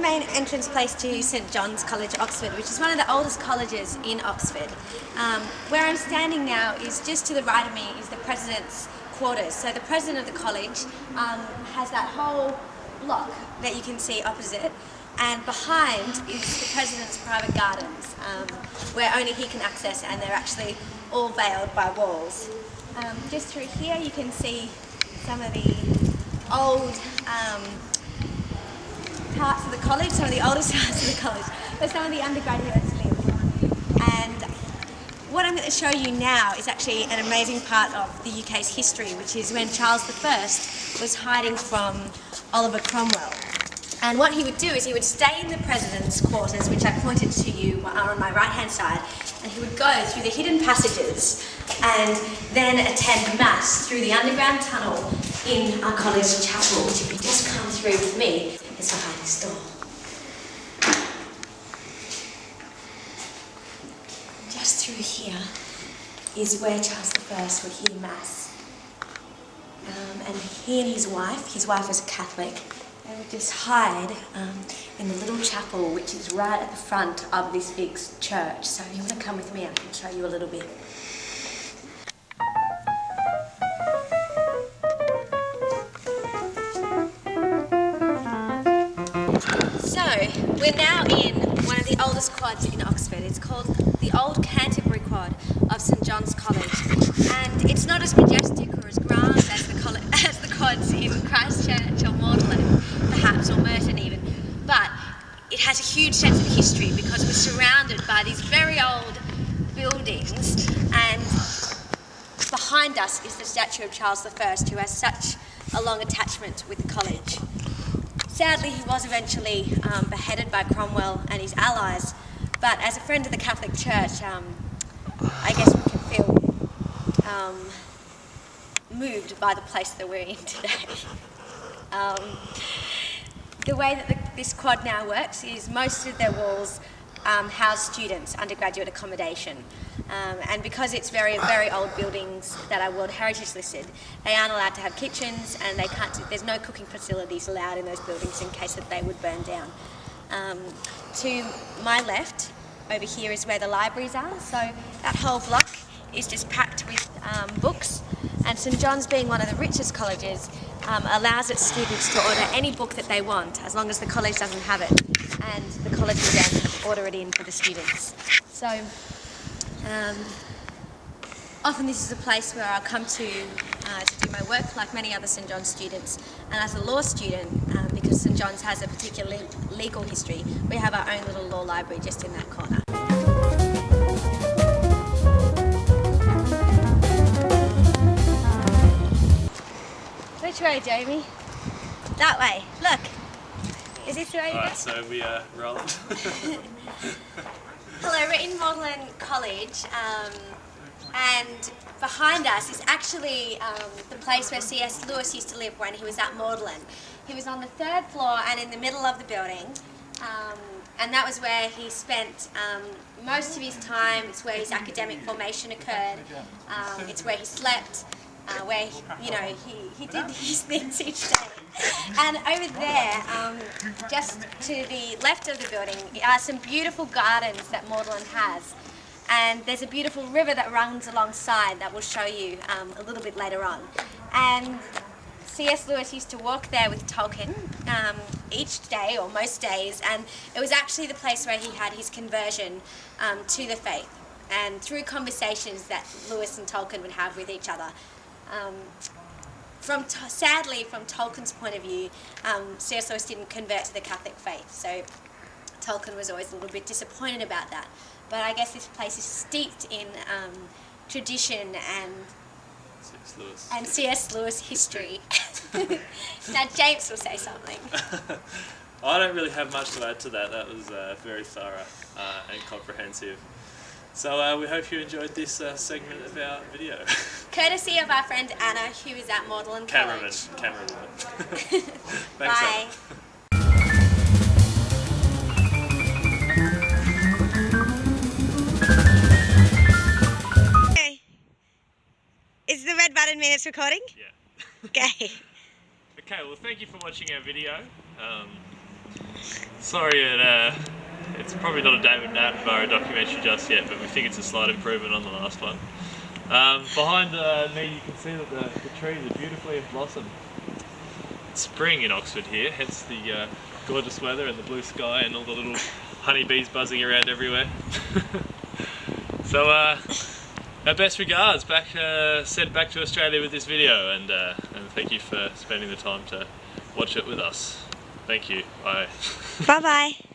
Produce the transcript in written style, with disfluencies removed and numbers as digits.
main entrance place to St John's College, Oxford, which is one of the oldest colleges in Oxford. Where I'm standing now is just to the right of me is the President's quarters. So the President of the college has that whole block that you can see opposite, and behind is the President's private gardens, where only he can access, and they're actually all veiled by walls. Just through here you can see some of the old parts of the college, some of the oldest parts of the college, where some of the undergraduates live. And what I'm going to show you now is actually an amazing part of the UK's history, which is when Charles I was hiding from Oliver Cromwell. And what he would do is he would stay in the President's quarters, which I pointed to you on my right-hand side, and he would go through the hidden passages and then attend Mass through the underground tunnel in our college chapel, which if you just come through with me, is behind this door. Just through here is where Charles I would hear Mass. And he and his wife was a Catholic, they would just hide in the little chapel, which is right at the front of this big church. So if you want to come with me, I can show you a little bit. So we're now in one of the oldest quads in Oxford. It's called the Old Canterbury Quad of St John's College, and it's not as majestic or as grand as the quads in Christchurch or Magdalen, perhaps, or Merton even, but it has a huge sense of history because we're surrounded by these very old buildings, and behind us is the statue of Charles I, who has such a long attachment with the college. Sadly, he was eventually beheaded by Cromwell and his allies, but as a friend of the Catholic Church, I guess we can feel moved by the place that we're in today. The way that this quad now works is most of their walls house students, undergraduate accommodation. And because it's very, very old buildings that are World Heritage listed, they aren't allowed to have kitchens, and there's no cooking facilities allowed in those buildings in case that they would burn down. To my left, over here, is where the libraries are. So that whole block is just packed with books, and St John's, being one of the richest colleges, allows its students to order any book that they want, as long as the college doesn't have it, and the college will then order it in for the students. So often this is a place where I'll come to do my work, like many other St John's students. And as a law student, because St John's has a particular legal history, we have our own little law library just in that corner. Which way, Jamie? That way. Look. Is this the way you go? Alright, so we are rolling. Hello, we're in Magdalen College, and behind us is actually the place where C.S. Lewis used to live when he was at Magdalen. He was on the 3rd floor and in the middle of the building, and that was where he spent most of his time. It's where his academic formation occurred. It's where he slept. Where he did his things each day. And over there, just to the left of the building, are some beautiful gardens that Magdalen has. And there's a beautiful river that runs alongside that we'll show you a little bit later on. And C.S. Lewis used to walk there with Tolkien each day, or most days, and it was actually the place where he had his conversion to the faith, and through conversations that Lewis and Tolkien would have with each other. Sadly, from Tolkien's point of view, C.S. Lewis didn't convert to the Catholic faith, so Tolkien was always a little bit disappointed about that. But I guess this place is steeped in tradition and C.S. Lewis history. Now James will say something. I don't really have much to add to that. That was very thorough and comprehensive. So we hope you enjoyed this segment of our video. Courtesy of our friend Anna, who is at Magdalen College. Cameraman. Thanks, Bye. Okay. Is the red button mean it's recording? Yeah. Okay. Okay, well thank you for watching our video. Sorry, it's probably not a David Attenborough documentary just yet, but we think it's a slight improvement on the last one. Behind me you can see that the trees are beautifully in blossom. It's spring in Oxford here, hence the gorgeous weather and the blue sky and all the little honeybees buzzing around everywhere. So our best regards sent back to Australia with this video, and thank you for spending the time to watch it with us. Thank you. Bye. Bye bye.